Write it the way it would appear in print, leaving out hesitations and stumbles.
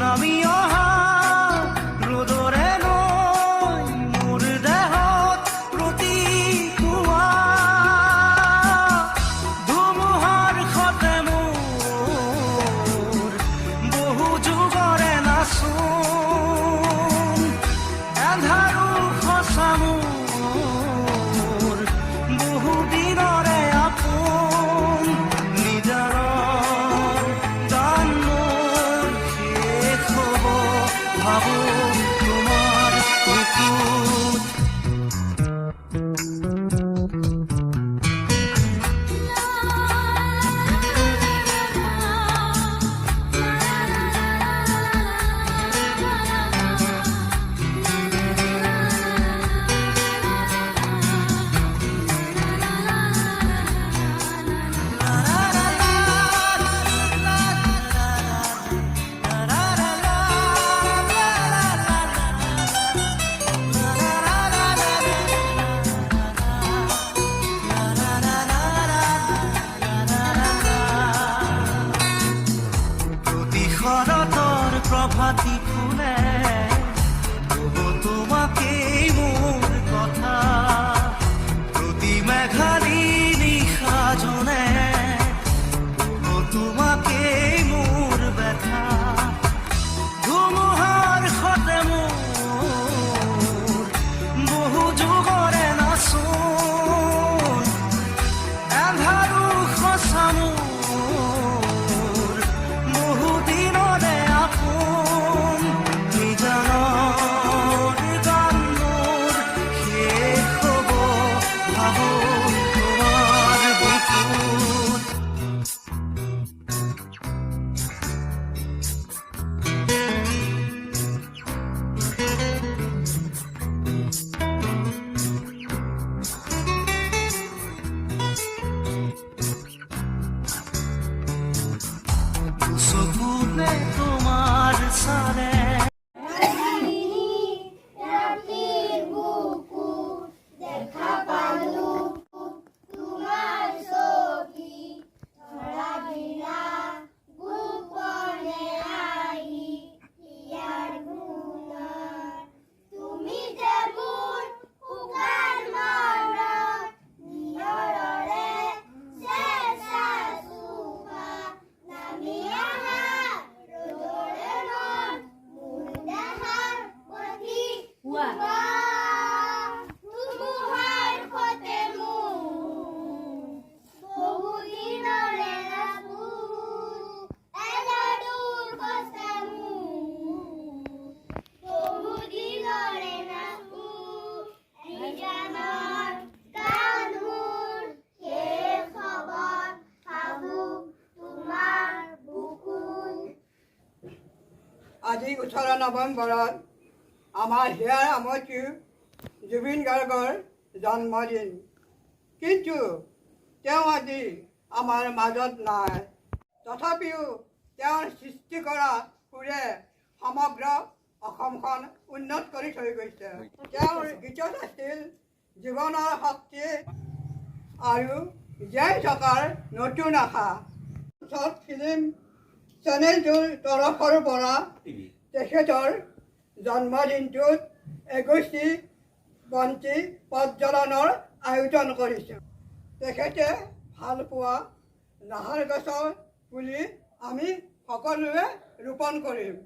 নামি অহা ৰ'দৰে নৈ মোৰ দেহত প্ৰতিকুৱা ধুমুহাৰ সতে মোৰ বহু যুগৰে নাচোন এন্ধাৰো সঁচা মোৰ বহু দিনৰে আপোন নিজাৰৰ গান মোৰ শেষ হ'ব ভাবো তোমাৰ বুকুত শৰতৰ প্ৰভাতী ফুলে ক'ব তোমাকেই মোৰ কথা প্ৰতি মেঘালী নিশা জনে ক'ব তোমাকেই মোৰ ব্যথা ধুমুহাৰ সতে মোৰ বহু যুগৰে নাচোন এন্ধাৰো সঁচা মোৰ বহু দিনৰে আপোন নিজানৰ গান মোৰ শেষ হ'ব ভাবো তোমাৰ বুকুত চকুতে তোমাৰ চালে রাত্রির বুকুর দেখা পালু তোমার ছবি ধরা দিলা গোপনে আহি ইয়ার গুণার তুমি যে মোর শুকান মনত নিয়ৰৰে চেঁচা চুমা নামি আহা ৰ'দৰে নৈ মোৰ দেহাৰ প্ৰতিকুৱা ধুমুহাৰ সতে মোৰ বহু দিনৰে আপোন এজাদুৰ সঁচা মোৰ বহু দিনৰে আপোন নিজানৰ গান মোৰ শেষ হ'ব ভাবো তোমাৰ বুকুত আজি 18 নৱেম্বৰত আমাৰ হিয়াৰ আমঠু জুবিন গাৰ্গৰ জন্মদিন কিন্তু তেওঁ আজি আমাৰ মাজত নাই তথাপিও তেওঁৰ সৃষ্টি কৰা সুৰে সমগ্ৰ অসমখন উন্নত কৰি থৈ গৈছে তেওঁৰ গীতত আছিল জীৱনৰ শক্তি আৰু জীয়াই থকাৰ নতুন আশা শৰ্ট ফিল্ম চেনেলটোৰ তৰফৰ পৰা তেখেতৰ জন্মদিনটোত এগছি বন্তি প্ৰজ্বলনৰ আয়োজন কৰিছে তেখেতে ভাল পোৱা নাহৰ গছৰ পুলি আমি সকলোৱে ৰোপণ কৰিম।